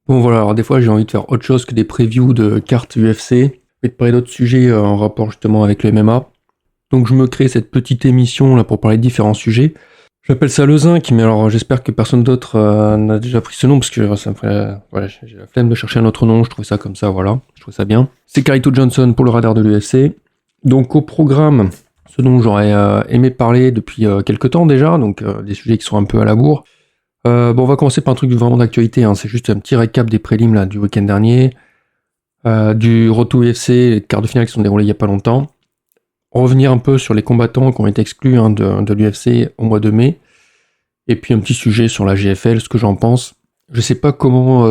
Bon voilà, alors des fois j'ai envie de faire autre chose que des previews de cartes UFC et de parler d'autres sujets en rapport justement avec le MMA. Donc je me crée cette petite émission là pour parler de différents sujets. J'appelle ça le Zinc, mais alors j'espère que personne d'autre n'a déjà pris ce nom parce que ça me ferait, voilà, j'ai la flemme de chercher un autre nom, je trouvais ça comme ça, voilà, je trouvais ça bien. C'est Carlito Johnson pour le radar de l'UFC. Donc au programme, ce dont j'aurais aimé parler depuis quelques temps déjà, donc des sujets qui sont un peu à la bourre. Bon, on va commencer par un truc vraiment d'actualité, hein. C'est juste un petit récap des prélims là, du week-end dernier, du Road to UFC, les quarts de finale qui sont déroulés il n'y a pas longtemps. Revenir un peu sur les combattants qui ont été exclus de l'UFC au mois de mai, et puis un petit sujet sur la GFL, ce que j'en pense. Je sais pas comment,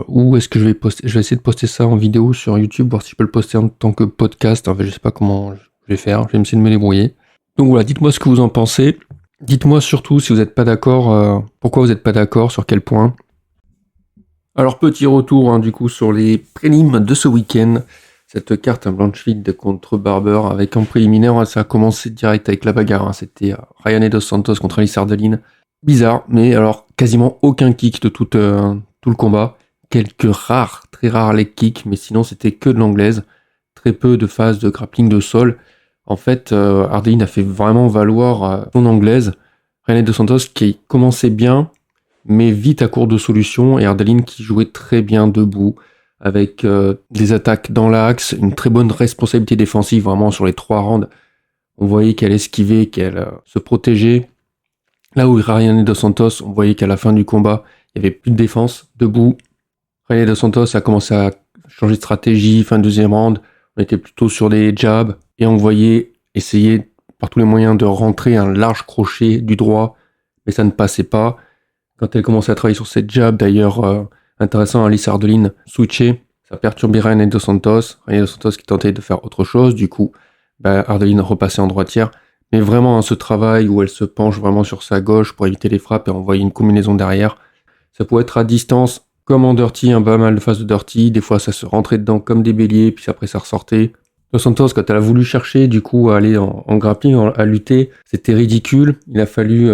où est-ce que je vais poster. Je vais essayer de poster ça en vidéo sur YouTube, voir si je peux le poster en tant que podcast. En fait, je sais pas comment je vais faire, je vais essayer de me débrouiller. Donc voilà, dites-moi ce que vous en pensez. Dites-moi surtout si vous n'êtes pas d'accord, pourquoi vous n'êtes pas d'accord, sur quel point. Alors petit retour du coup sur les prélims de ce week-end. Cette carte Blanchfield contre Barber avec un préliminaire, ça a commencé direct avec la bagarre. C'était Ryan Dos Santos contre Alice Ardeline. Bizarre, mais alors quasiment aucun kick de tout le combat. Quelques rares, très rares leg kicks, mais sinon c'était que de l'anglaise. Très peu de phases de grappling de sol. En fait, Ardeline a fait vraiment valoir son anglaise. Ryan Dos Santos qui commençait bien, mais vite à court de solutions, et Ardeline qui jouait très bien debout, avec des attaques dans l'axe, une très bonne responsabilité défensive vraiment sur les 3 rounds. On voyait qu'elle esquivait, qu'elle se protégeait. Là où Ryan Dos Santos, on voyait qu'à la fin du combat, il n'y avait plus de défense, debout. Ryan Dos Santos a commencé à changer de stratégie, fin de deuxième round, on était plutôt sur des jabs, et on voyait essayer par tous les moyens de rentrer un large crochet du droit, mais ça ne passait pas. Quand elle commençait à travailler sur cette jab, d'ailleurs, intéressant, Alice Ardeline switchait, ça perturbait Ryan Dos Santos. Ryan Dos Santos qui tentait de faire autre chose, du coup, Ardeline repassait en droitière. Mais vraiment, ce travail où elle se penche vraiment sur sa gauche pour éviter les frappes et envoyer une combinaison derrière, ça pouvait être à distance, comme en dirty, pas mal de phases de dirty. Des fois, ça se rentrait dedans comme des béliers, puis après, ça ressortait. Dos Santos, quand elle a voulu chercher, du coup, à aller en grappling, à lutter, c'était ridicule. Il a fallu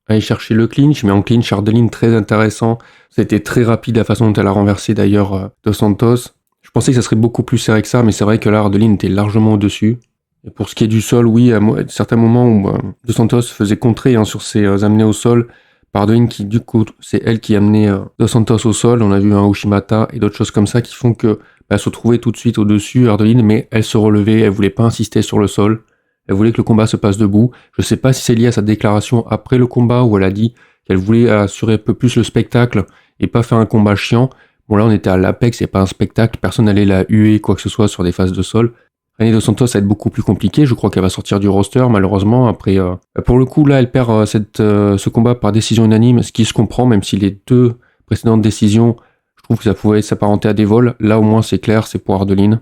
aller chercher le clinch, mais en clinch, Ardeline, très intéressant. C'était très rapide la façon dont elle a renversé d'ailleurs Dos Santos. Je pensais que ça serait beaucoup plus serré que ça, mais c'est vrai que là, Ardeline était largement au-dessus. Et pour ce qui est du sol, oui, à certains moments où Dos Santos faisait contrer sur ses amenés au sol, par Ardeline qui, du coup, c'est elle qui amenait Dos Santos au sol. On a vu un Ushimata et d'autres choses comme ça qui font que elle se trouvait tout de suite au-dessus, Ardeline, mais elle se relevait, elle voulait pas insister sur le sol. Elle voulait que le combat se passe debout. Je sais pas si c'est lié à sa déclaration après le combat où elle a dit qu'elle voulait assurer un peu plus le spectacle et pas faire un combat chiant. Bon là on était à l'Apex, c'est pas un spectacle, personne n'allait la huer quoi que ce soit sur des phases de sol. Ryan Dos Santos, ça va être beaucoup plus compliqué, je crois qu'elle va sortir du roster malheureusement. Après, pour le coup là elle perd ce combat par décision unanime, ce qui se comprend même si les 2 précédentes décisions, je trouve que ça pouvait s'apparenter à des vols. Là au moins c'est clair, c'est pour Ardeline.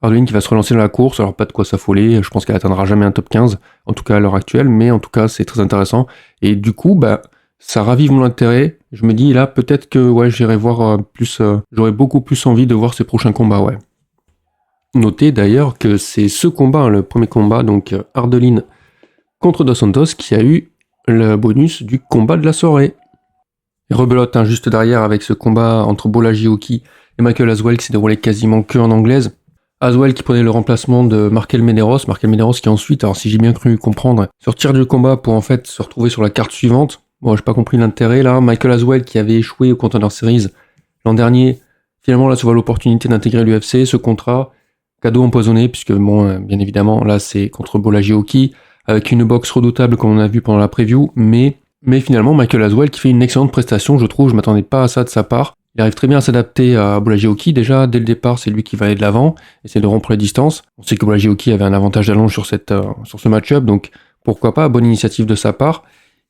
Ardeline qui va se relancer dans la course, alors pas de quoi s'affoler, je pense qu'elle atteindra jamais un top 15, en tout cas à l'heure actuelle, mais en tout cas c'est très intéressant. Et du coup, ça ravive mon intérêt. Je me dis là, peut-être que j'irai voir plus, j'aurais beaucoup plus envie de voir ces prochains combats, ouais. Notez d'ailleurs que c'est ce combat, le premier combat, donc Ardeline contre Dos Santos, qui a eu le bonus du combat de la soirée. Et rebelote juste derrière avec ce combat entre Bola Gioki et Michael Aswell qui s'est déroulé quasiment que en anglaise. Aswell qui prenait le remplacement de Markel Medeiros qui ensuite, alors si j'ai bien cru comprendre, se retire du combat pour en fait se retrouver sur la carte suivante. Bon, j'ai pas compris l'intérêt là. Michael Aswell qui avait échoué au Contender Series l'an dernier, finalement là se voit l'opportunité d'intégrer l'UFC, ce contrat, cadeau empoisonné, puisque bon, bien évidemment là c'est contre Bola Gioki, avec une boxe redoutable comme on a vu pendant la preview, mais finalement Michael Aswell qui fait une excellente prestation, je trouve, je m'attendais pas à ça de sa part. Il arrive très bien à s'adapter à Bola Gioki. Déjà, dès le départ, c'est lui qui va aller de l'avant, essayer de rompre les distances. On sait que Bola Gioki avait un avantage d'allonge sur ce match-up, donc pourquoi pas, bonne initiative de sa part.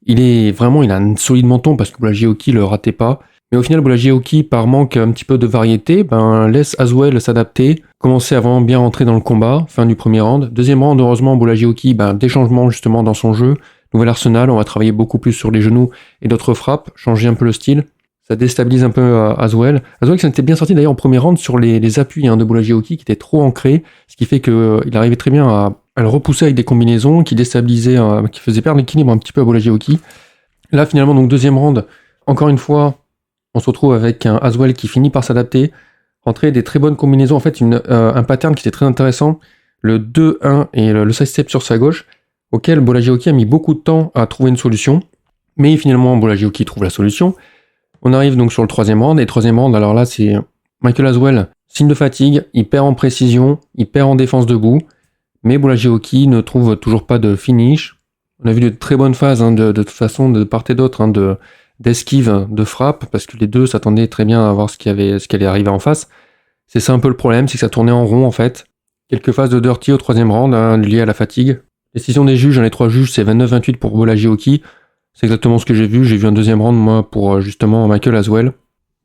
Il a un solide menton parce que Bola Gioki le ratait pas. Mais au final, Bola Gioki, par manque un petit peu de variété, laisse Aswell s'adapter, commencer à vraiment bien rentrer dans le combat, fin du premier round. Deuxième round, heureusement, Bola Gioki, des changements justement dans son jeu. Nouvel arsenal, on va travailler beaucoup plus sur les genoux et d'autres frappes, changer un peu le style. Ça déstabilise un peu Aswell. Aswell qui s'était bien sorti d'ailleurs en premier round sur les appuis de Bola Gioki qui étaient trop ancrés, ce qui fait qu'il arrivait très bien à le repousser avec des combinaisons qui déstabilisaient, qui faisaient perdre l'équilibre un petit peu à Bola Gioki. Là finalement, donc deuxième round, encore une fois, On se retrouve avec un Aswell qui finit par s'adapter, rentrer des très bonnes combinaisons. En fait, un pattern qui était très intéressant, le 2-1 et le side-step sur sa gauche, auquel Bolaji-Oki a mis beaucoup de temps à trouver une solution. Mais finalement, Bolaji-Oki trouve la solution. On arrive donc sur le troisième round. Et le troisième round, alors là, c'est Michael Aswell, signe de fatigue, il perd en précision, il perd en défense debout. Mais Bolaji-Oki ne trouve toujours pas de finish. On a vu de très bonnes phases de toute façon de part et d'autre, d'esquive, de frappe, parce que les deux s'attendaient très bien à voir ce qui allait arriver en face. C'est ça un peu le problème, c'est que ça tournait en rond en fait. Quelques phases de dirty au troisième round, liées à la fatigue. Décision des juges, les 3 juges, c'est 29-28 pour Bolaji-Oki. C'est exactement ce que j'ai vu. J'ai vu un deuxième round, moi, pour justement Michael Aswell.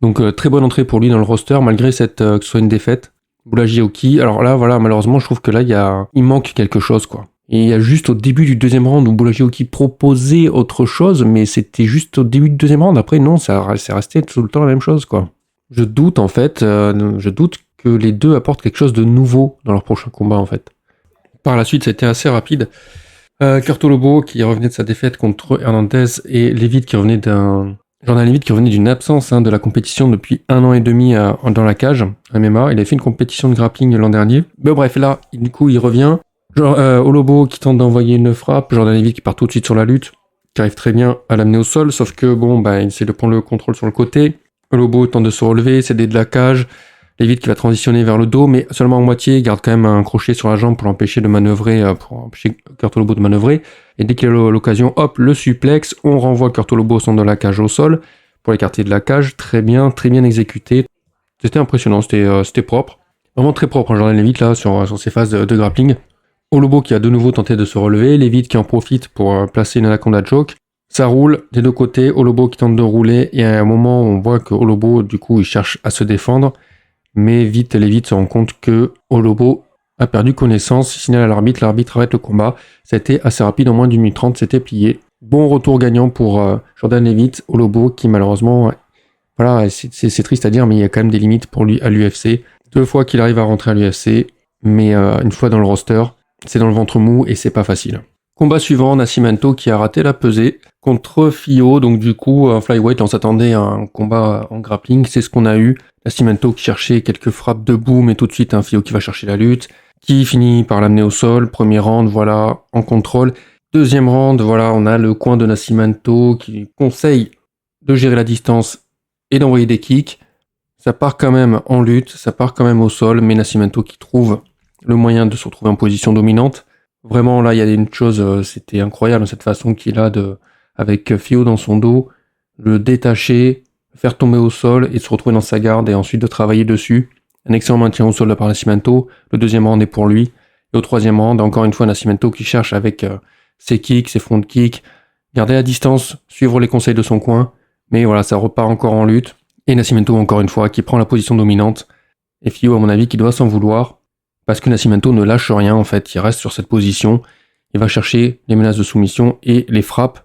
Donc très bonne entrée pour lui dans le roster, malgré que ce soit une défaite. Bolaji-Oki, alors là, voilà, malheureusement, je trouve que là, il manque quelque chose, quoi. Et il y a juste au début du deuxième round où Bolaji-Oki proposait autre chose, mais c'était juste au début du deuxième round. Après, non, c'est resté tout le temps la même chose, quoi. Je doute, en fait, que les deux apportent quelque chose de nouveau dans leur prochain combat, en fait. Par la suite, c'était assez rapide. Curto Lobo qui revenait de sa défaite contre Hernandez et Jordan Leavitt qui revenait d'une absence de la compétition depuis 1 an et demi dans la cage, MMA. Il avait fait une compétition de grappling l'an dernier. Mais bref, là, du coup, il revient. Olobo qui tente d'envoyer une frappe, Jordan Leavitt qui part tout de suite sur la lutte, qui arrive très bien à l'amener au sol, sauf que il essaie de prendre le contrôle sur le côté. Olobo tente de se relever, céder de la cage. Leavitt qui va transitionner vers le dos, mais seulement en moitié, il garde quand même un crochet sur la jambe pour l'empêcher de manœuvrer, pour empêcher Curto Lobo de manœuvrer. Et dès qu'il a l'occasion, hop, le suplex, on renvoie Curto Lobo au centre de la cage au sol, pour l'écarter de la cage, très bien exécuté. C'était impressionnant, c'était propre. Vraiment très propre, Jordan Leavitt, là, sur ses phases de grappling. Olobo qui a de nouveau tenté de se relever, Leavitt qui en profite pour placer une anaconda choke. Ça roule des deux côtés, Olobo qui tente de rouler, et à un moment, on voit que Olobo, du coup, il cherche à se défendre. Mais vite, Leavitt se rend compte que Olobo a perdu connaissance, il signale à l'arbitre arrête le combat. C'était assez rapide, en moins d'une minute 30, c'était plié. Bon retour gagnant pour Jordan Leavitt, Olobo qui malheureusement, voilà, c'est triste à dire, mais il y a quand même des limites pour lui à l'UFC. 2 fois qu'il arrive à rentrer à l'UFC, mais une fois dans le roster, c'est dans le ventre mou et c'est pas facile. Combat suivant, Nascimento qui a raté la pesée contre Fio, donc du coup, flyweight, on s'attendait à un combat en grappling, c'est ce qu'on a eu. Nascimento qui cherchait quelques frappes debout, mais tout de suite un Fio qui va chercher la lutte, qui finit par l'amener au sol. Premier round, voilà, en contrôle. Deuxième round, voilà, on a le coin de Nascimento qui conseille de gérer la distance et d'envoyer des kicks. Ça part quand même en lutte, ça part quand même au sol, mais Nascimento qui trouve le moyen de se retrouver en position dominante. Vraiment, là, il y a une chose, c'était incroyable, cette façon qu'il a avec Fio dans son dos, le détacher, faire tomber au sol et se retrouver dans sa garde et ensuite de travailler dessus. Un excellent maintien au sol de la part de Nascimento. Le deuxième round est pour lui. Et au troisième round, encore une fois, Nascimento qui cherche avec ses kicks, ses front kicks, garder la distance, suivre les conseils de son coin. Mais voilà, ça repart encore en lutte. Et Nascimento, encore une fois, qui prend la position dominante. Et Fio, à mon avis, qui doit s'en vouloir. Parce que Nascimento ne lâche rien, en fait. Il reste sur cette position. Il va chercher les menaces de soumission et les frappes.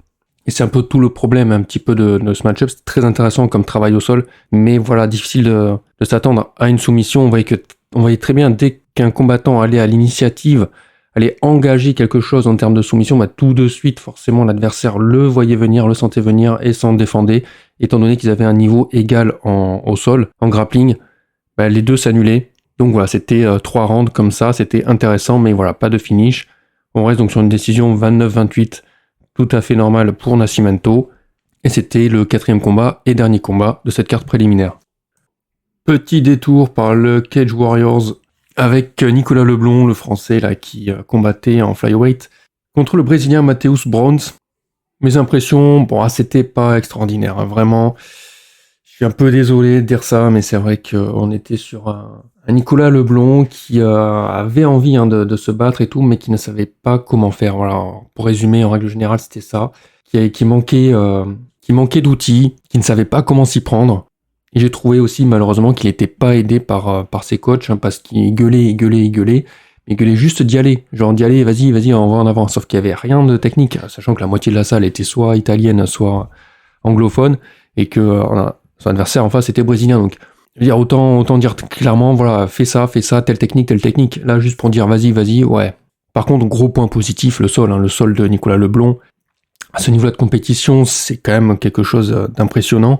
Et c'est un peu tout le problème, un petit peu de ce match-up. C'est très intéressant comme travail au sol. Mais voilà, difficile de s'attendre à une soumission. On voyait très bien, dès qu'un combattant allait à l'initiative, allait engager quelque chose en termes de soumission, tout de suite, forcément, l'adversaire le voyait venir, le sentait venir et s'en défendait. Étant donné qu'ils avaient un niveau égal au sol, en grappling, les deux s'annulaient. Donc voilà, c'était 3 rounds comme ça, c'était intéressant, mais voilà, pas de finish. On reste donc sur une décision 29-28, tout à fait normale pour Nascimento. Et c'était le 4e combat et dernier combat de cette carte préliminaire. Petit détour par le Cage Warriors avec Nicolas Leblond, le français là qui combattait en flyweight, contre le brésilien Matheus Browns. Mes impressions, c'était pas extraordinaire, vraiment. Je suis un peu désolé de dire ça, mais c'est vrai qu'on était sur un Nicolas Leblond qui avait envie de se battre et tout, mais qui ne savait pas comment faire. Voilà, pour résumer, en règle générale, c'était ça. Qui manquait d'outils, qui ne savait pas comment s'y prendre. Et j'ai trouvé aussi, malheureusement, qu'il n'était pas aidé par ses coachs, parce qu'il gueulait, mais il gueulait juste d'y aller. Genre d'y aller, vas-y, on va en avant. Sauf qu'il n'y avait rien de technique, sachant que la moitié de la salle était soit italienne, soit anglophone, et que son adversaire en face était brésilien. Donc, je veux dire, autant dire clairement, voilà, fais ça, telle technique. Là, juste pour dire vas-y, ouais. Par contre, gros point positif, le sol de Nicolas Leblond. À ce niveau-là de compétition, c'est quand même quelque chose d'impressionnant.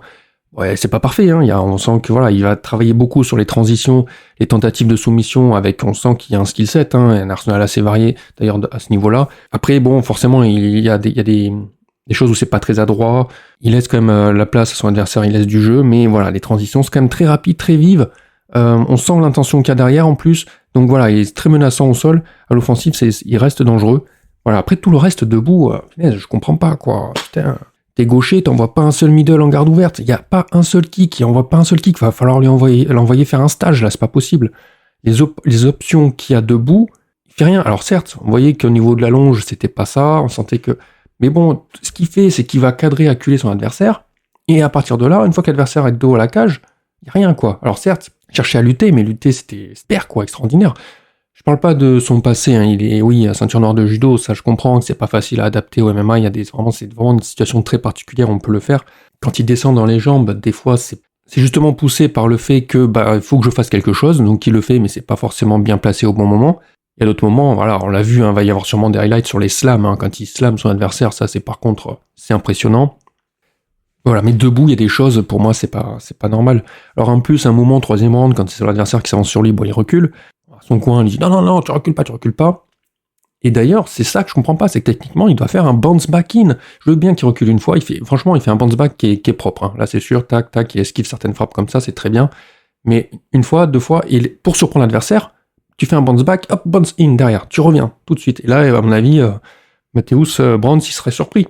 Ouais, c'est pas parfait, hein. On sent que voilà, il va travailler beaucoup sur les transitions, les tentatives de soumission avec, on sent qu'il y a un skill set, hein, un arsenal assez varié, d'ailleurs, à ce niveau-là. Après, bon, forcément, il y a des choses où c'est pas très adroit. Il laisse quand même la place à son adversaire, il laisse du jeu, mais voilà, les transitions, c'est quand même très rapide, très vive. On sent l'intention qu'il y a derrière en plus. Donc voilà, il est très menaçant au sol. À l'offensive, il reste dangereux. Voilà, après tout le reste debout, punaise, je comprends pas, quoi. Putain. T'es gaucher, t'envoies pas un seul middle en garde ouverte, il y a pas un seul kick, il envoie pas un seul kick, va falloir l'envoyer faire un stage, là, c'est pas possible. Les options qu'il y a debout, il fait rien. Alors certes, on voyait qu'au niveau de la longe, c'était pas ça, on sentait que... Mais bon, ce qu'il fait, c'est qu'il va cadrer, acculer son adversaire, et à partir de là, une fois que l'adversaire est de dos à la cage, il y a rien, quoi. Alors certes, chercher à lutter, mais lutter, c'était super, quoi, extraordinaire. Je parle pas de son passé, hein. Il est, oui, ceinture noire de judo, ça je comprends que c'est pas facile à adapter au MMA, c'est vraiment une situation très particulière, on peut le faire. Quand il descend dans les jambes, des fois c'est justement poussé par le fait que il faut que je fasse quelque chose, donc il le fait, mais c'est pas forcément bien placé au bon moment. Il y a d'autres moments, voilà, on l'a vu, hein, va y avoir sûrement des highlights sur les slams, hein, quand il slame son adversaire, ça c'est par contre, c'est impressionnant. Voilà, mais debout, il y a des choses, pour moi, c'est pas normal. Alors en plus, un moment, troisième round, quand c'est son adversaire qui s'avance sur lui, bon, il recule. À son coin, il dit non, tu recules pas. Et d'ailleurs, c'est ça que je comprends pas, c'est que techniquement, il doit faire un bounce back in. Je veux bien qu'il recule une fois, franchement, il fait un bounce back qui est propre, hein. Là, c'est sûr, tac, tac, il esquive certaines frappes comme ça, c'est très bien. Mais une fois, deux fois, pour surprendre l'adversaire, tu fais un bounce back, hop, bounce in derrière, tu reviens tout de suite. Et là, à mon avis, Mateusz Brands, il serait surpris.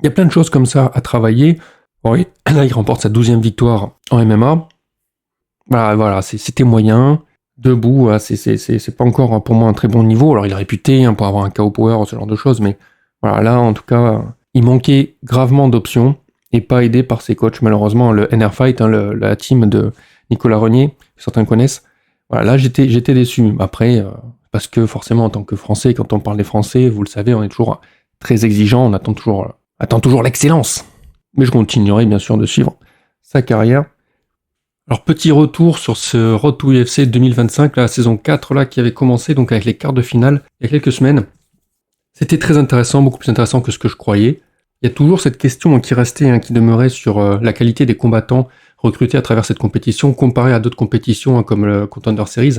Il y a plein de choses comme ça à travailler. Oui, là, il remporte sa 12e victoire en MMA. Voilà, c'était moyen. Debout, c'est pas encore pour moi un très bon niveau. Alors il est réputé pour avoir un KO power, ce genre de choses, mais voilà, là en tout cas, il manquait gravement d'options et pas aidé par ses coachs malheureusement. Le NR Fight, hein, la team de Nicolas Renier, que certains connaissent. Voilà, là j'étais déçu. Après, parce que forcément en tant que Français, quand on parle des Français, vous le savez, on est toujours très exigeant, on attend toujours l'excellence. Mais je continuerai bien sûr de suivre sa carrière. Alors petit retour sur ce Road to UFC 2025, la saison 4 là, qui avait commencé donc avec les quarts de finale il y a quelques semaines. C'était très intéressant, beaucoup plus intéressant que ce que je croyais. Il y a toujours cette question qui restait, qui demeurait sur la qualité des combattants recrutés à travers cette compétition comparée à d'autres compétitions comme le Contender Series.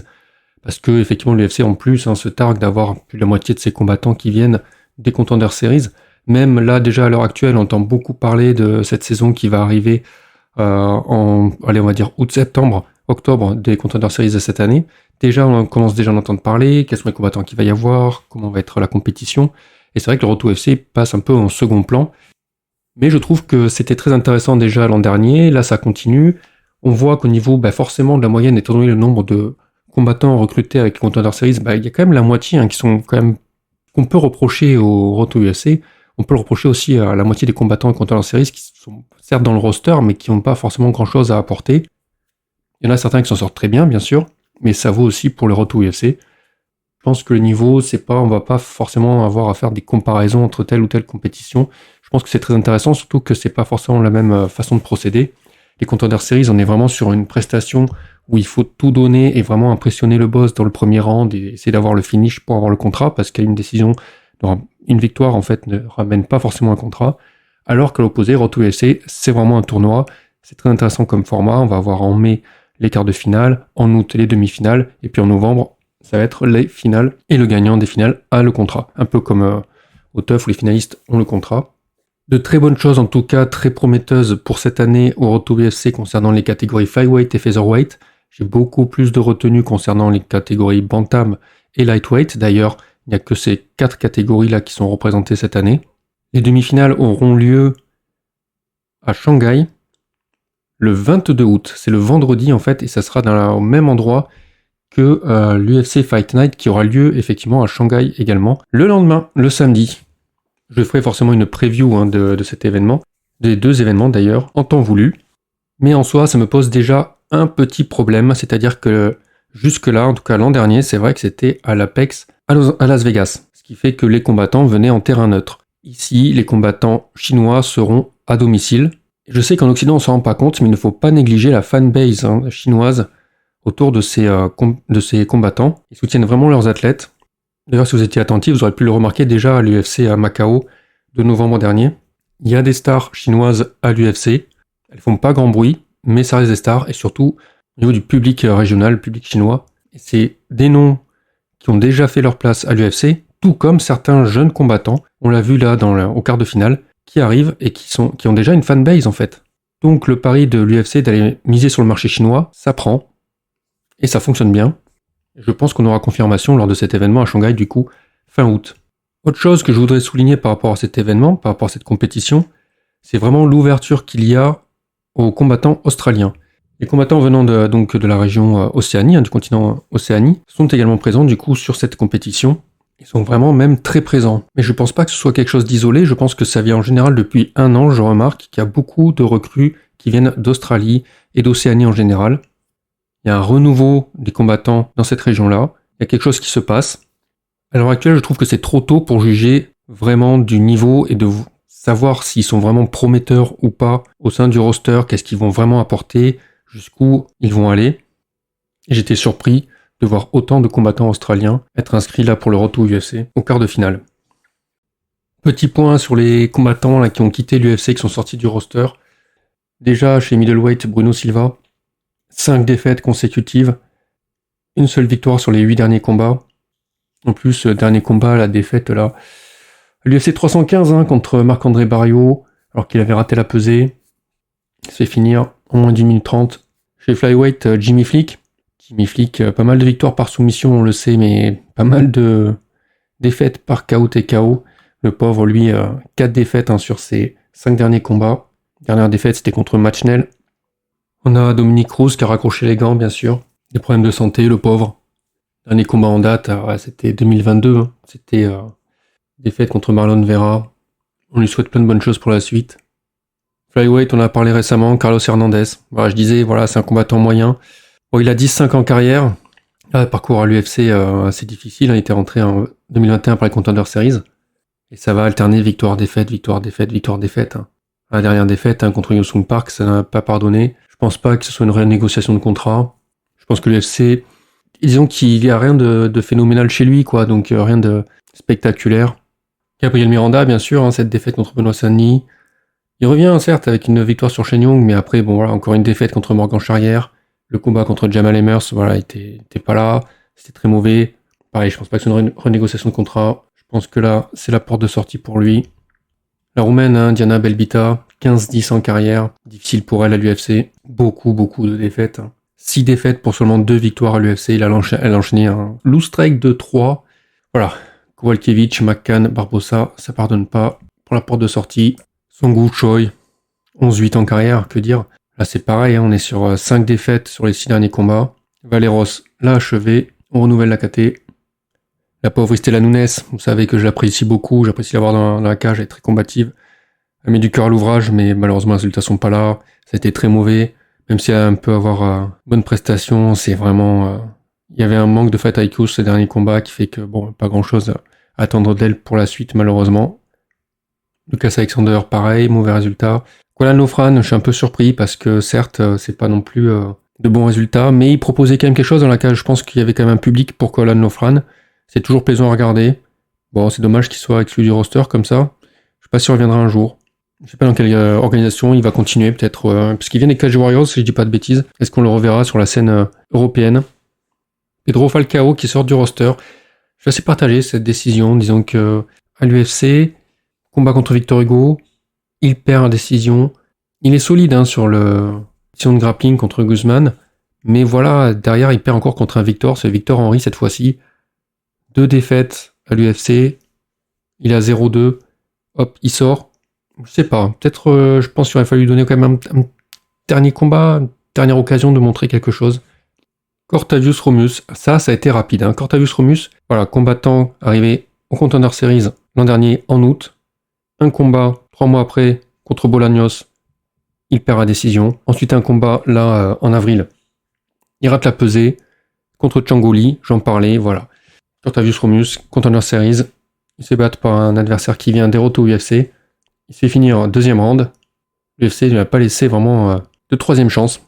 Parce que effectivement l'UFC en plus se targue d'avoir plus de la moitié de ses combattants qui viennent des Contender Series. Même là déjà à l'heure actuelle on entend beaucoup parler de cette saison qui va arriver on va dire octobre des Contender Series de cette année. Déjà, on commence déjà à en entendre parler, quels sont les combattants qu'il va y avoir, comment va être la compétition. Et c'est vrai que le Road to UFC passe un peu en second plan. Mais je trouve que c'était très intéressant déjà l'an dernier, là ça continue. On voit qu'au niveau forcément de la moyenne, étant donné le nombre de combattants recrutés avec les Contender Series, il y a quand même la moitié qui sont quand même qu'on peut reprocher au Road to UFC. On peut le reprocher aussi à la moitié des combattants Contender Series qui sont certes dans le roster, mais qui n'ont pas forcément grand-chose à apporter. Il y en a certains qui s'en sortent très bien, bien sûr, mais ça vaut aussi pour le Road to UFC. Je pense que le niveau, on va pas forcément avoir à faire des comparaisons entre telle ou telle compétition. Je pense que c'est très intéressant, surtout que c'est pas forcément la même façon de procéder. Les Contender Series, on est vraiment sur une prestation où il faut tout donner et vraiment impressionner le boss dans le premier round et essayer d'avoir le finish pour avoir le contrat, parce qu'il y a une décision, une victoire en fait ne ramène pas forcément un contrat. Alors qu'à l'opposé, Road to UFC, c'est vraiment un tournoi. C'est très intéressant comme format. On va avoir en mai les quarts de finale, en août les demi-finales, et puis en novembre, ça va être les finales. Et le gagnant des finales a le contrat. Un peu comme au TUF où les finalistes ont le contrat. De très bonnes choses, en tout cas, très prometteuses pour cette année au Road to UFC concernant les catégories Flyweight et Featherweight. J'ai beaucoup plus de retenue concernant les catégories Bantam et Lightweight. D'ailleurs, il n'y a que ces 4 catégories-là qui sont représentées cette année. Les demi-finales auront lieu à Shanghai le 22 août. C'est le vendredi en fait, et ça sera au même endroit que l'UFC Fight Night qui aura lieu effectivement à Shanghai également. Le lendemain, le samedi, je ferai forcément une preview de cet événement, des 2 événements d'ailleurs, en temps voulu. Mais en soi, ça me pose déjà un petit problème, c'est-à-dire que jusque-là, en tout cas l'an dernier, c'est vrai que c'était à l'Apex à Las Vegas, ce qui fait que les combattants venaient en terrain neutre. Ici, les combattants chinois seront à domicile. Je sais qu'en Occident, on ne s'en rend pas compte, mais il ne faut pas négliger la fanbase chinoise autour de ces combattants. Ils soutiennent vraiment leurs athlètes. D'ailleurs, si vous étiez attentif, vous aurez pu le remarquer déjà à l'UFC à Macao de novembre dernier. Il y a des stars chinoises à l'UFC. Elles font pas grand bruit, mais ça reste des stars, et surtout au niveau du public régional, le public chinois. Et c'est des noms qui ont déjà fait leur place à l'UFC, tout comme certains jeunes combattants, on l'a vu là au quart de finale, qui arrivent et qui ont déjà une fanbase en fait. Donc le pari de l'UFC d'aller miser sur le marché chinois, ça prend, et ça fonctionne bien. Je pense qu'on aura confirmation lors de cet événement à Shanghai du coup, fin août. Autre chose que je voudrais souligner par rapport à cet événement, par rapport à cette compétition, c'est vraiment l'ouverture qu'il y a aux combattants australiens. Les combattants venant de la région Océanie, du continent Océanie, sont également présents du coup sur cette compétition. Ils sont vraiment même très présents. Mais je pense pas que ce soit quelque chose d'isolé, je pense que ça vient en général depuis 1 an, je remarque qu'il y a beaucoup de recrues qui viennent d'Australie et d'Océanie en général. Il y a un renouveau des combattants dans cette région-là, il y a quelque chose qui se passe. À l'heure actuelle, je trouve que c'est trop tôt pour juger vraiment du niveau et de savoir s'ils sont vraiment prometteurs ou pas au sein du roster, qu'est-ce qu'ils vont vraiment apporter, jusqu'où ils vont aller. Et j'étais surpris de voir autant de combattants australiens être inscrits là pour le retour UFC au quart de finale. Petit point sur les combattants là, qui ont quitté l'UFC, qui sont sortis du roster. Déjà chez middleweight, Bruno Silva, 5 défaites consécutives, une seule victoire sur les 8 derniers combats. En plus, dernier combat, la défaite là, l'UFC 315 contre Marc-André Barriault, alors qu'il avait raté la pesée. Il se fait finir en moins d'1 minute 30. Chez flyweight, Jimmy Flick. Jimmy Flick, pas mal de victoires par soumission, on le sait, mais pas mal de défaites par KO TKO. Le pauvre, lui, 4 défaites sur ses 5 derniers combats. Dernière défaite, c'était contre Machnell. On a Dominique Cruz qui a raccroché les gants, bien sûr. Des problèmes de santé, le pauvre. Dernier combat en date, c'était 2022. C'était défaite contre Marlon Vera. On lui souhaite plein de bonnes choses pour la suite. Flyweight, on en a parlé récemment, Carlos Hernandez. Voilà, je disais, voilà, c'est un combattant moyen. Bon, il a 10-5 en carrière. Là, le parcours à l'UFC, assez difficile. Il était rentré en 2021 par les Contender Series. Et ça va alterner victoire-défaite, victoire-défaite, victoire-défaite. La dernière défaite contre Yosung Park, ça n'a pas pardonné. Je pense pas que ce soit une renégociation de contrat. Je pense que l'UFC, disons qu'il y a rien de phénoménal chez lui, quoi. Donc rien de spectaculaire. Gabriel Miranda, bien sûr, cette défaite contre Benoît Saint-Denis. Il revient, certes, avec une victoire sur Shen Yong, mais après, bon, voilà, encore une défaite contre Morgan Charrière. Le combat contre Jamal Emmers, voilà, était pas là. C'était très mauvais. Pareil, je pense pas que c'est une renégociation de contrat. Je pense que là, c'est la porte de sortie pour lui. La Roumaine, Diana Belbita, 15-10 en carrière. Difficile pour elle à l'UFC. Beaucoup de défaites. 6 défaites pour seulement 2 victoires à l'UFC. Elle a enchaîné un loose strike de 3. Voilà. Kowalkiewicz, McCann, Barbosa, ça pardonne pas pour la porte de sortie. Song Choi, 11-8 en carrière, que dire. Là c'est pareil, on est sur 5 défaites sur les 6 derniers combats. Valeros l'a achevé, on renouvelle la KT. La pauvre Estela Nunes, vous savez que je l'apprécie beaucoup, j'apprécie l'avoir dans la cage, elle est très combative. Elle met du cœur à l'ouvrage, mais malheureusement les résultats sont pas là. Ça a été très mauvais, même si elle peut avoir bonne prestation, c'est vraiment... Il y avait un manque de fight IQ ces derniers combats qui fait que, bon, pas grand chose à attendre d'elle pour la suite malheureusement. Lucas Alexander, pareil, mauvais résultat. Kolan Lofran, je suis un peu surpris parce que certes, c'est pas non plus de bons résultats, mais il proposait quand même quelque chose dans laquelle je pense qu'il y avait quand même un public pour Kolan Lofran. C'est toujours plaisant à regarder. Bon, c'est dommage qu'il soit exclu du roster comme ça. Je sais pas s'il reviendra un jour. Je sais pas dans quelle organisation il va continuer, peut-être, puisqu'il vient des Cage Warriors, si je dis pas de bêtises. Est-ce qu'on le reverra sur la scène européenne? Pedro Falcao qui sort du roster. Je suis assez partagé cette décision, disons que à l'UFC, combat contre Victor Hugo, il perd en décision. Il est solide sur le décision de grappling contre Guzman, mais voilà, derrière il perd encore contre un Victor, c'est Victor Henry cette fois-ci. 2 défaites à l'UFC, il a 0-2, hop, il sort. Je sais pas, peut-être je pense qu'il aurait fallu lui donner quand même un dernier combat, une dernière occasion de montrer quelque chose. Cortavius Romus, ça a été rapide. Cortavius Romus, voilà, combattant arrivé au Contender Series l'an dernier en août. Un combat 3 mois après contre Bolaños, il perd à décision. Ensuite un combat là en avril, il rate la pesée contre Changoli, j'en parlais, voilà. Cortavius Romus, Contender Series, il se bat par un adversaire qui vient d'Eroto UFC. Il se fait finir en 2e round. L'UFC ne lui a pas laissé vraiment de 3e chance.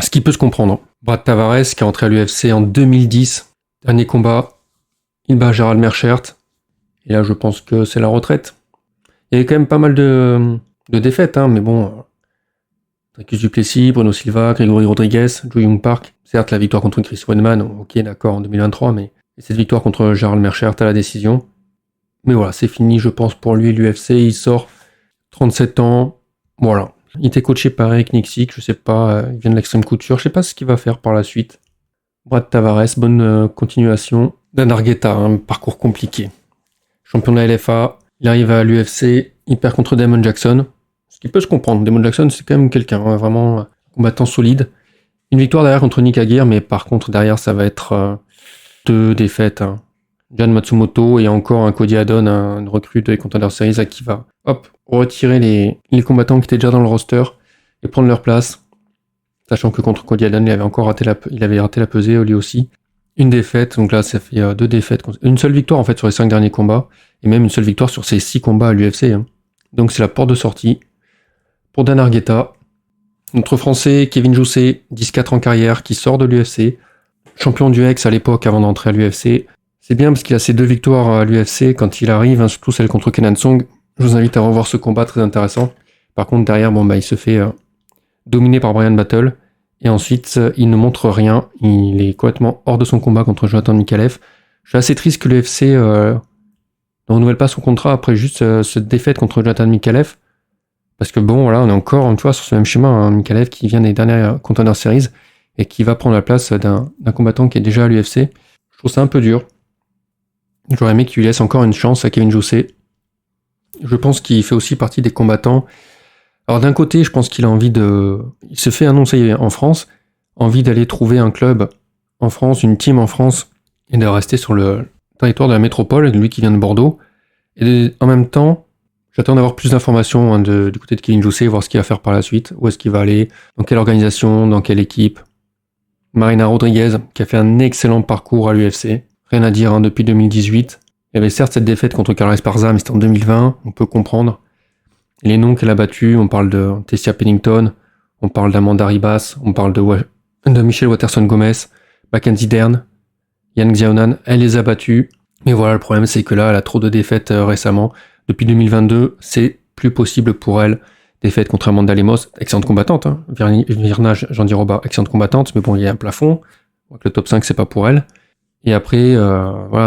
Ce qui peut se comprendre. Brad Tavares, qui est entré à l'UFC en 2010, dernier combat, il bat Gérald Merchert. Et là, je pense que c'est la retraite. Il y avait quand même pas mal de défaites, mais bon, Dricus du Plessis, Bruno Silva, Grégory Rodriguez, Joe Young Park. Certes, la victoire contre Chris Weidman, ok, d'accord, en 2023, mais cette victoire contre Gérald Merchert à la décision. Mais voilà, c'est fini, je pense, pour lui, l'UFC. Il sort 37 ans. Voilà. Il était coaché par Eric Nicksick, je sais pas, il vient de l'Extrême Couture, je sais pas ce qu'il va faire par la suite. Brad Tavares, bonne continuation. Dan Argueta, un parcours compliqué. Champion de la LFA, il arrive à l'UFC, il perd contre Damon Jackson. Ce qui peut se comprendre, Damon Jackson c'est quand même quelqu'un, vraiment combattant solide. Une victoire derrière contre Nick Aguirre, mais par contre derrière ça va être 2 défaites. Jan Matsumoto et encore un Cody Haddon, une recrue de Contender Series qui va retirer les combattants qui étaient déjà dans le roster et prendre leur place. Sachant que contre Cody Haddon, il avait raté la pesée, lui aussi. Une défaite, donc là ça fait 2 défaites. Une seule victoire en fait sur les 5 derniers combats, et même une seule victoire sur ses 6 combats à l'UFC. Donc c'est la porte de sortie pour Dan Argueta. Notre Français Kevin Jousset, 10-4 en carrière, qui sort de l'UFC. Champion du X à l'époque avant d'entrer à l'UFC. C'est bien parce qu'il a ses 2 victoires à l'UFC quand il arrive, surtout celle contre Kenan Song. Je vous invite à revoir ce combat, très intéressant. Par contre derrière, il se fait dominé par Brian Battle. Et ensuite, il ne montre rien. Il est complètement hors de son combat contre Jonathan Mikalev. Je suis assez triste que l'UFC ne renouvelle pas son contrat après juste cette défaite contre Jonathan Mikalev. Parce que on est encore une fois sur ce même schéma. Mikalev qui vient des dernières Contender Series et qui va prendre la place d'un combattant qui est déjà à l'UFC. Je trouve ça un peu dur. J'aurais aimé qu'il lui laisse encore une chance à Kevin Jousset. Je pense qu'il fait aussi partie des combattants. Alors d'un côté, je pense qu'il a envie il se fait annoncer en France, envie d'aller trouver un club en France, une team en France, et de rester sur le territoire de la métropole, lui qui vient de Bordeaux. Et en même temps, j'attends d'avoir plus d'informations du côté de Kevin Jousset, voir ce qu'il va faire par la suite, où est-ce qu'il va aller, dans quelle organisation, dans quelle équipe. Marina Rodriguez, qui a fait un excellent parcours à l'UFC, rien à dire depuis 2018. Il y avait certes cette défaite contre Carla Esparza, mais c'était en 2020, on peut comprendre. Et les noms qu'elle a battus, on parle de Tessia Pennington, on parle d'Amanda Ribas, on parle de Michelle Waterson-Gomez, Mackenzie Dern, Yang Xiaonan, elle les a battus. Mais voilà, le problème c'est que là, elle a trop de défaites récemment. Depuis 2022, c'est plus possible pour elle. Défaite contre Amanda Lemos, excellente combattante. Virna Jandiroba, excellente combattante, mais il y a un plafond. Donc le top 5, c'est pas pour elle. Et après,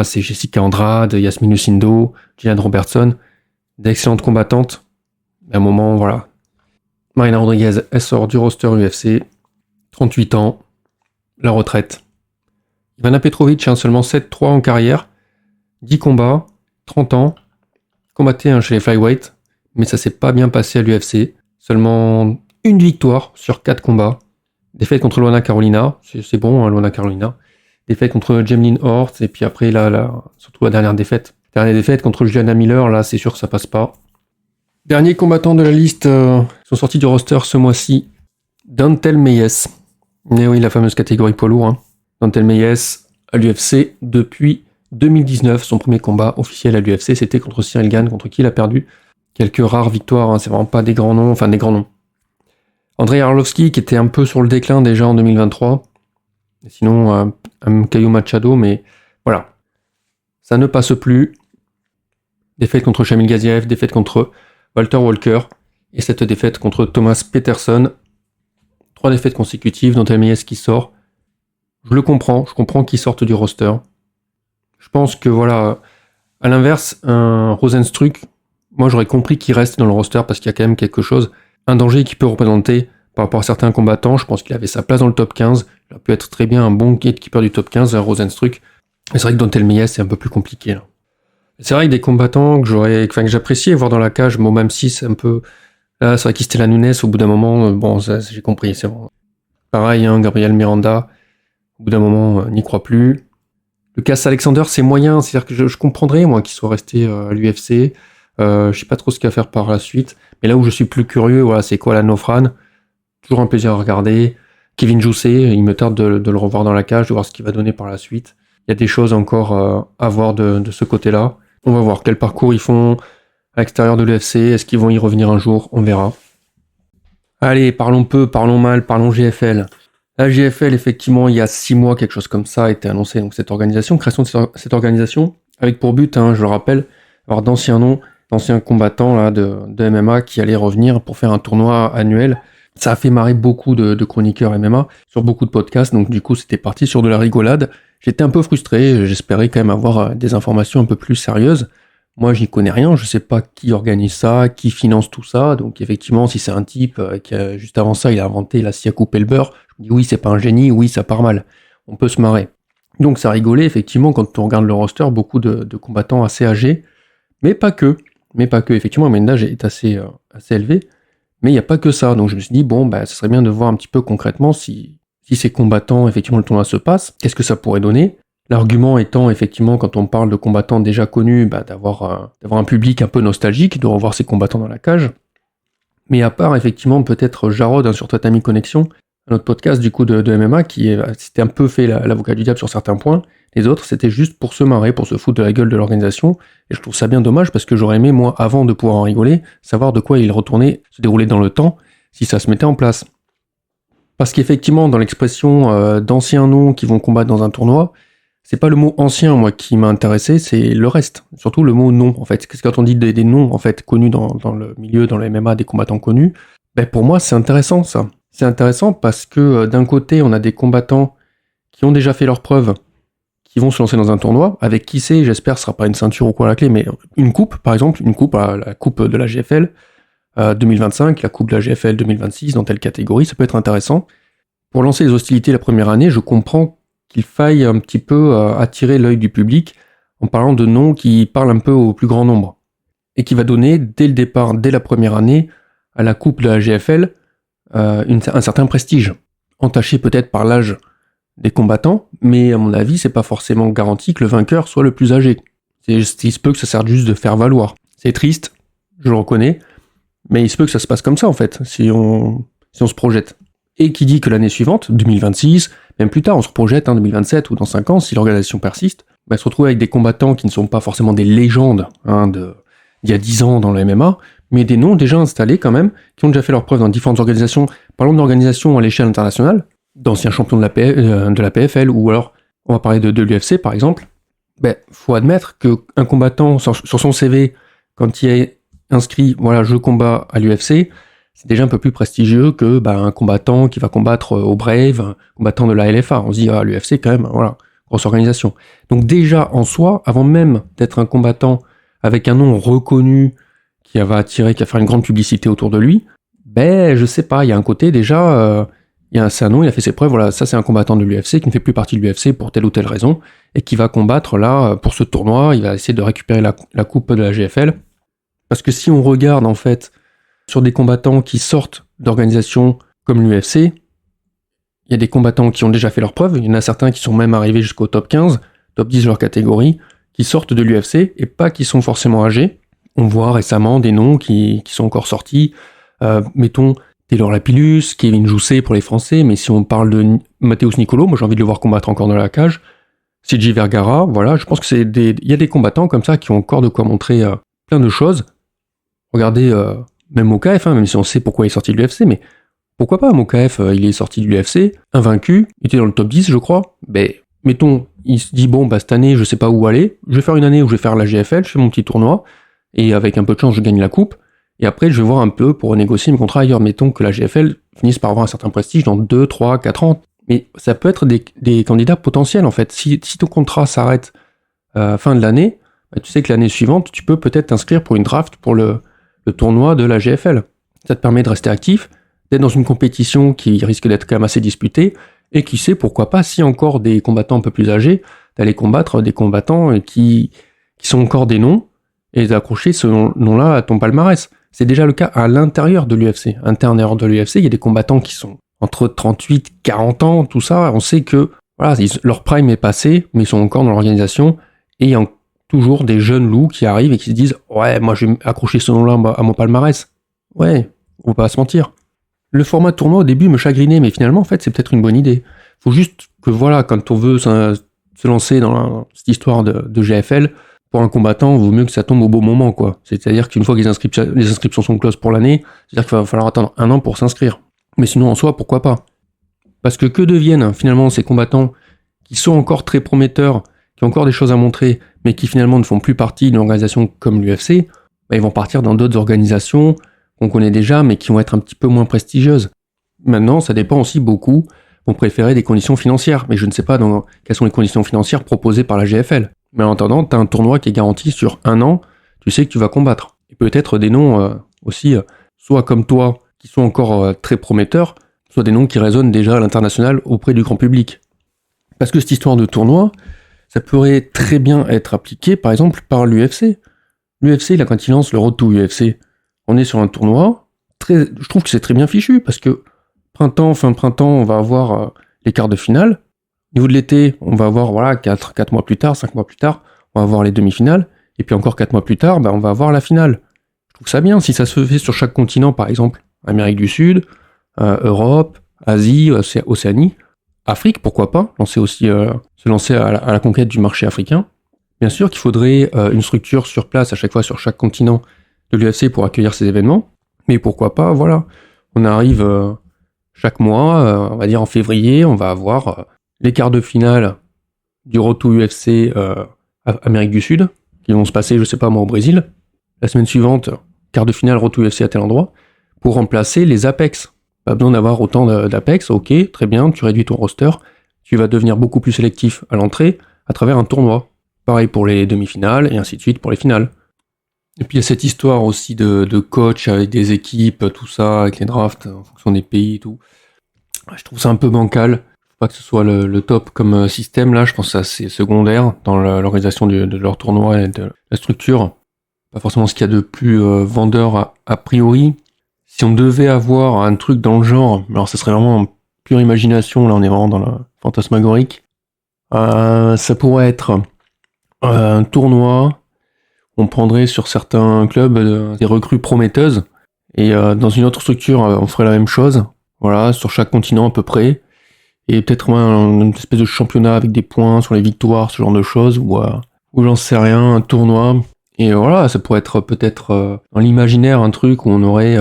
c'est Jessica Andrade, Yasmin Lucindo, Gillian Robertson, d'excellentes combattantes. Mais à un moment, Marina Rodriguez, elle sort du roster UFC, 38 ans, la retraite. Ivana Petrovic, seulement 7-3 en carrière, 10 combats, 30 ans, combattait chez les flyweight, mais ça s'est pas bien passé à l'UFC. Seulement 1 victoire sur 4 combats. Défaite contre Luana Carolina, c'est bon, Luana Carolina. Défaite contre Jamlyn Hort, et puis après, surtout la dernière défaite. Dernière défaite contre Juliana Miller, là, c'est sûr que ça passe pas. Dernier combattant de la liste sont sortis du roster ce mois-ci. Dantel Meyes. Mais oui, la fameuse catégorie poids lourd. Dantel Meyes à l'UFC depuis 2019. Son premier combat officiel à l'UFC, c'était contre Cyril Gane, contre qui il a perdu quelques rares victoires. C'est vraiment pas des grands noms, des grands noms. Andrei Arlovski, qui était un peu sur le déclin déjà en 2023. Et sinon, Caio Machado, mais voilà. Ça ne passe plus. Défaite contre Shamil Gaziev, défaite contre Walter Walker, et cette défaite contre Thomas Peterson. 3 défaites consécutives, dont Meyes qui sort. Je comprends qu'il sorte du roster. Je pense que à l'inverse, un Rozenstruik, moi j'aurais compris qu'il reste dans le roster parce qu'il y a quand même quelque chose, un danger qu'il peut représenter par rapport à certains combattants. Je pense qu'il avait sa place dans le top 15, il a pu être très bien un bon gatekeeper du top 15, un Rozenstruik. Mais c'est vrai que Dantel Meyes c'est un peu plus compliqué là. C'est vrai que des combattants que j'appréciais voir dans la cage, même si c'est un peu... Là, c'est vrai qu'Istela Nunes, au bout d'un moment, ça, j'ai compris, c'est bon. Pareil, Gabriel Miranda, au bout d'un moment, n'y croit plus. Lucas Alexander, c'est moyen, c'est-à-dire que je comprendrais, moi, qu'il soit resté à l'UFC. Je sais pas trop ce qu'il va faire par la suite. Mais là où je suis plus curieux, c'est quoi la Nofran. Toujours un plaisir à regarder. Kevin Jousset, il me tarde de le revoir dans la cage, de voir ce qu'il va donner par la suite. Il y a des choses encore à voir de ce côté-là. On va voir quel parcours ils font à l'extérieur de l'UFC. Est-ce qu'ils vont y revenir un jour? On verra. Allez, parlons peu, parlons mal, parlons GFL. La GFL, effectivement, il y a 6 mois, quelque chose comme ça a été annoncé. Donc cette organisation, création de cette organisation, avec pour but, je le rappelle, avoir d'anciens combattants de MMA qui allaient revenir pour faire un tournoi annuel Ça a fait marrer beaucoup de chroniqueurs MMA sur beaucoup de podcasts, donc du coup c'était parti sur de la rigolade. J'étais un peu frustré, j'espérais quand même avoir des informations un peu plus sérieuses. Moi j'y connais rien, je sais pas qui organise ça, qui finance tout ça, donc effectivement si c'est un type qui juste avant ça il a inventé la scie à couper le beurre, je me dis oui c'est pas un génie, oui ça part mal, on peut se marrer. Donc ça rigolait effectivement quand on regarde le roster, beaucoup de combattants assez âgés, mais pas que, effectivement la moyenne d'âge est assez élevée. Mais il n'y a pas que ça, donc je me suis dit, bon, bah, ça serait bien de voir un petit peu concrètement si ces combattants, effectivement, le tournoi se passe, qu'est-ce que ça pourrait donner. L'argument étant, effectivement, quand on parle de combattants déjà connus, bah, d'avoir un public un peu nostalgique, de revoir ces combattants dans la cage. Mais à part, effectivement, peut-être Jarod sur Tatami Connexion, un autre podcast du coup de MMA qui s'était un peu fait l'avocat du diable sur certains points. Les autres, c'était juste pour se marrer, pour se foutre de la gueule de l'organisation. Et je trouve ça bien dommage parce que j'aurais aimé, moi, avant de pouvoir en rigoler, savoir de quoi il retournait se dérouler dans le temps si ça se mettait en place. Parce qu'effectivement, dans l'expression d'anciens noms qui vont combattre dans un tournoi, c'est pas le mot ancien, moi, qui m'a intéressé, c'est le reste. Surtout le mot nom, en fait. Qu'est-ce que quand on dit des noms, en fait, connus dans le milieu, dans le MMA, des combattants connus, ben pour moi, c'est intéressant, ça. C'est intéressant parce que d'un côté, on a des combattants qui ont déjà fait leurs preuves, qui vont se lancer dans un tournoi, avec qui c'est, j'espère, ce sera pas une ceinture ou quoi à la clé, mais une coupe, par exemple, une coupe, la coupe de la GFL 2025, la coupe de la GFL 2026, dans telle catégorie, ça peut être intéressant. Pour lancer les hostilités la première année, je comprends qu'il faille un petit peu attirer l'œil du public en parlant de noms qui parlent un peu au plus grand nombre, et qui va donner, dès le départ, dès la première année, à la coupe de la GFL, un certain prestige, entaché peut-être par l'âge des combattants, mais à mon avis, c'est pas forcément garanti que le vainqueur soit le plus âgé. Il se peut que ça serve juste de faire valoir. C'est triste, je le reconnais, mais il se peut que ça se passe comme ça en fait, si on se projette. Et qui dit que l'année suivante, 2026, même plus tard, on se projette, 2027 ou dans 5 ans, si l'organisation persiste, se retrouver avec des combattants qui ne sont pas forcément des légendes d'il y a 10 ans dans le MMA, mais des noms déjà installés quand même, qui ont déjà fait leurs preuves dans différentes organisations. Parlons d'organisations à l'échelle internationale, d'anciens champions de la PFL, ou alors, on va parler de l'UFC par exemple. Faut admettre qu'un combattant sur son CV, quand il est inscrit, voilà, je combats à l'UFC, c'est déjà un peu plus prestigieux que un combattant qui va combattre au Brave, un combattant de la LFA. On se dit, l'UFC quand même, voilà, grosse organisation. Donc déjà, en soi, avant même d'être un combattant avec un nom reconnu, qui va attirer, qui va faire une grande publicité autour de lui, je sais pas, il y a un côté déjà, c'est un nom, il a fait ses preuves, voilà, ça c'est un combattant de l'UFC qui ne fait plus partie de l'UFC pour telle ou telle raison, et qui va combattre là, pour ce tournoi, il va essayer de récupérer la coupe de la GFL. Parce que si on regarde en fait sur des combattants qui sortent d'organisations comme l'UFC, il y a des combattants qui ont déjà fait leurs preuves, il y en a certains qui sont même arrivés jusqu'au top 15, top 10 de leur catégorie, qui sortent de l'UFC et pas qui sont forcément âgés. On voit récemment des noms qui sont encore sortis, mettons Taylor Lapillus, Kevin Jousset pour les Français, mais si on parle de Matheus Nicolò, moi j'ai envie de le voir combattre encore dans la cage, CJ Vergara, voilà, je pense que il y a des combattants comme ça qui ont encore de quoi montrer plein de choses. Regardez, même Mokaev, même si on sait pourquoi il est sorti de l'UFC, mais pourquoi pas, Mokaev, il est sorti de l'UFC, invaincu, il était dans le top 10 je crois, mettons, il se dit cette année je sais pas où aller, je vais faire une année où je vais faire la GFL, je fais mon petit tournoi, et avec un peu de chance je gagne la coupe, et après je vais voir un peu pour renégocier mes contrats ailleurs, mettons que la GFL finisse par avoir un certain prestige dans 2, 3, 4 ans, mais ça peut être des candidats potentiels en fait, si ton contrat s'arrête fin de l'année, tu sais que l'année suivante tu peux peut-être t'inscrire pour une draft pour le tournoi de la GFL, ça te permet de rester actif, d'être dans une compétition qui risque d'être quand même assez disputée, et qui sait, pourquoi pas, si encore des combattants un peu plus âgés, d'aller combattre des combattants qui sont encore des noms, et d'accrocher ce nom-là à ton palmarès. C'est déjà le cas à l'intérieur de l'UFC. À l'intérieur de l'UFC, il y a des combattants qui sont entre 38, 40 ans, tout ça, on sait que voilà, leur prime est passé, mais ils sont encore dans l'organisation, et il y a toujours des jeunes loups qui arrivent et qui se disent « Ouais, moi je vais accrocher ce nom-là à mon palmarès. » Ouais, on va pas se mentir. Le format tournoi au début me chagrinait, mais finalement, en fait, c'est peut-être une bonne idée. Faut juste que, voilà, quand on veut se lancer dans cette histoire de GFL, pour un combattant, il vaut mieux que ça tombe au bon moment, quoi. C'est-à-dire qu'une fois que les inscriptions sont closes pour l'année, c'est-à-dire qu'il va falloir attendre 1 an pour s'inscrire. Mais sinon, en soi, pourquoi pas? Parce que deviennent, finalement, ces combattants qui sont encore très prometteurs, qui ont encore des choses à montrer, mais qui finalement ne font plus partie d'une organisation comme l'UFC, ils vont partir dans d'autres organisations qu'on connaît déjà, mais qui vont être un petit peu moins prestigieuses. Maintenant, ça dépend aussi beaucoup. On préférait des conditions financières, mais je ne sais pas quelles sont les conditions financières proposées par la GFL. Mais en attendant, tu as un tournoi qui est garanti sur 1 an, tu sais que tu vas combattre. Et peut-être des noms aussi, soit comme toi, qui sont encore très prometteurs, soit des noms qui résonnent déjà à l'international auprès du grand public. Parce que cette histoire de tournoi, ça pourrait très bien être appliqué, par exemple, par l'UFC. L'UFC, là, quand il lance le Road to UFC, on est sur un tournoi, je trouve que c'est très bien fichu, parce que fin de printemps, on va avoir les quarts de finale. Au niveau de l'été, on va avoir 4 mois plus tard, 5 mois plus tard, on va avoir les demi-finales. Et puis encore 4 mois plus tard, on va avoir la finale. Je trouve ça bien si ça se fait sur chaque continent, par exemple. Amérique du Sud, Europe, Asie, Océanie, Afrique, pourquoi pas, se lancer à la conquête du marché africain. Bien sûr qu'il faudrait une structure sur place à chaque fois sur chaque continent de l'UFC pour accueillir ces événements. Mais pourquoi pas, voilà. On arrive chaque mois, on va dire en février, on va avoir les quarts de finale du Road to UFC Amérique du Sud, qui vont se passer, je sais pas moi, au Brésil. La semaine suivante, quart de finale Road to UFC à tel endroit, pour remplacer les Apex. Pas besoin d'avoir autant d'Apex, ok, très bien, tu réduis ton roster, tu vas devenir beaucoup plus sélectif à l'entrée à travers un tournoi. Pareil pour les demi-finales, et ainsi de suite pour les finales. Et puis il y a cette histoire aussi de coach avec des équipes, tout ça, avec les drafts en fonction des pays et tout. Je trouve ça un peu bancal. Pas que ce soit le top comme système là, je pense que c'est assez secondaire dans l'organisation de leur tournoi et de la structure. Pas forcément ce qu'il y a de plus vendeur a priori. Si on devait avoir un truc dans le genre, alors ça serait vraiment pure imagination, là on est vraiment dans la fantasmagorique. Ça pourrait être un tournoi, on prendrait sur certains clubs des recrues prometteuses, et dans une autre structure on ferait la même chose, voilà, sur chaque continent à peu près. Et peut-être une espèce de championnat avec des points sur les victoires, ce genre de choses, ou j'en sais rien, un tournoi. Et voilà, ça pourrait être peut-être dans l'imaginaire un truc où on aurait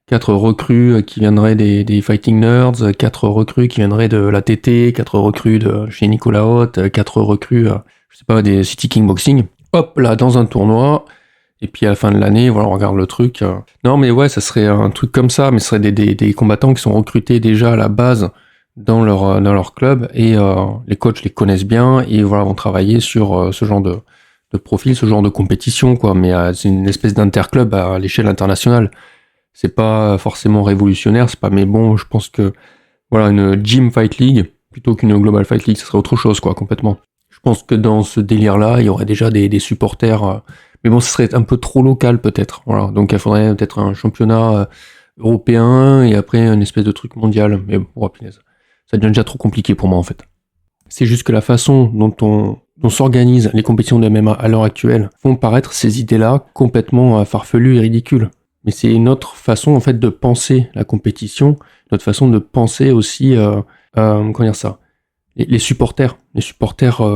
4 recrues qui viendraient des Fighting Nerds, 4 recrues qui viendraient de l'ATT, 4 recrues de chez Nicolas Haute, 4 recrues, je sais pas, des City Kickboxing. Hop, là, dans un tournoi. Et puis à la fin de l'année, voilà, on regarde le truc. Non, mais ouais, ça serait un truc comme ça, mais ce serait des combattants qui sont recrutés déjà à la base dans leur club, et les coachs les connaissent bien, et voilà, vont travailler sur ce genre de profil, ce genre de compétition, quoi. Mais c'est une espèce d'interclub à l'échelle internationale. C'est pas forcément révolutionnaire, mais bon, je pense que voilà, une Gym Fight League plutôt qu'une Global Fight League, ça serait autre chose, quoi, complètement. Je pense que dans ce délire-là, il y aurait déjà des supporters, mais bon, ce serait un peu trop local peut-être. Voilà, donc il faudrait peut-être un championnat européen et après une espèce de truc mondial. Mais bon, punaise, ça devient déjà trop compliqué pour moi en fait. C'est juste que la façon dont s'organisent les compétitions de MMA à l'heure actuelle font paraître ces idées-là complètement farfelues et ridicules. Mais c'est une autre façon en fait de penser la compétition, une autre façon de penser aussi, comment dire ça, les supporters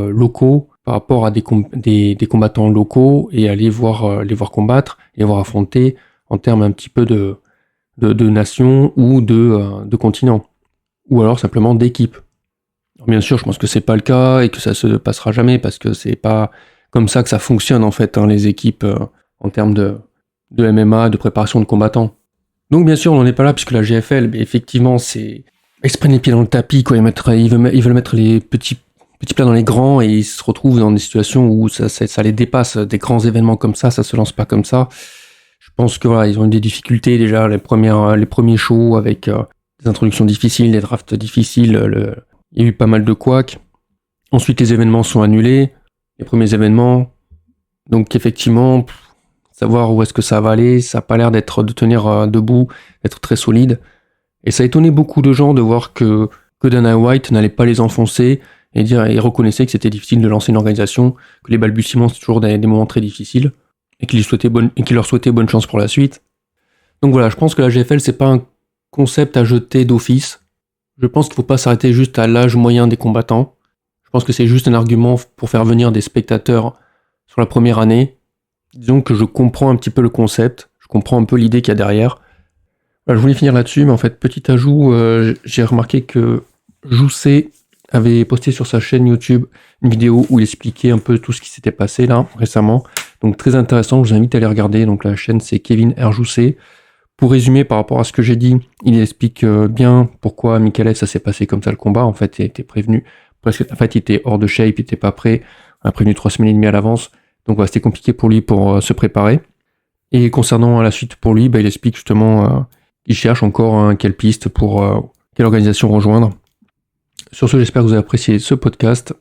locaux par rapport à des combattants locaux, et à les voir combattre, les voir affronter en termes un petit peu de nations ou de continents, ou alors simplement d'équipes. Bien sûr, je pense que c'est pas le cas et que ça se passera jamais, parce que c'est pas comme ça que ça fonctionne en fait, les équipes en termes de MMA, de préparation de combattants. Donc bien sûr, on n'en est pas là, puisque la GFL, effectivement, ils se prennent les pieds dans le tapis, quoi. Ils veulent mettre les petits plats dans les grands, et ils se retrouvent dans des situations où ça les dépasse. Des grands événements comme ça se lance pas comme ça. Je pense que voilà, ils ont eu des difficultés déjà, les premiers shows avec des introductions difficiles, des drafts difficiles. Il y a eu pas mal de couacs. Ensuite, les événements sont annulés, les premiers événements. Donc effectivement, savoir où est-ce que ça va aller, ça n'a pas l'air de tenir debout, d'être très solide. Et ça a étonné beaucoup de gens de voir que Dana White n'allait pas les enfoncer et reconnaissait que c'était difficile de lancer une organisation, que les balbutiements c'est toujours des moments très difficiles, et qu'il leur souhaitait bonne chance pour la suite. Donc voilà, je pense que la GFL, c'est pas un concept à jeter d'office. Je pense qu'il faut pas s'arrêter juste à l'âge moyen des combattants. Je pense que c'est juste un argument pour faire venir des spectateurs sur la première année. Disons que je comprends un petit peu le concept, je comprends un peu l'idée qu'il y a derrière. Je voulais finir là-dessus, mais en fait, petit ajout, j'ai remarqué que Joussé avait posté sur sa chaîne YouTube une vidéo où il expliquait un peu tout ce qui s'était passé là récemment. Donc très intéressant, je vous invite à aller regarder. Donc la chaîne c'est Kevin R. Joussé. Pour résumer par rapport à ce que j'ai dit, il explique bien pourquoi Michael, ça s'est passé comme ça le combat. En fait, il était prévenu, presque, en fait, il était hors de shape, il était pas prêt, on a prévenu 3 semaines et demie à l'avance. Donc voilà, c'était compliqué pour lui pour se préparer. Et concernant la suite pour lui, il explique justement qu'il cherche encore quelle piste pour quelle organisation rejoindre. Sur ce, j'espère que vous avez apprécié ce podcast.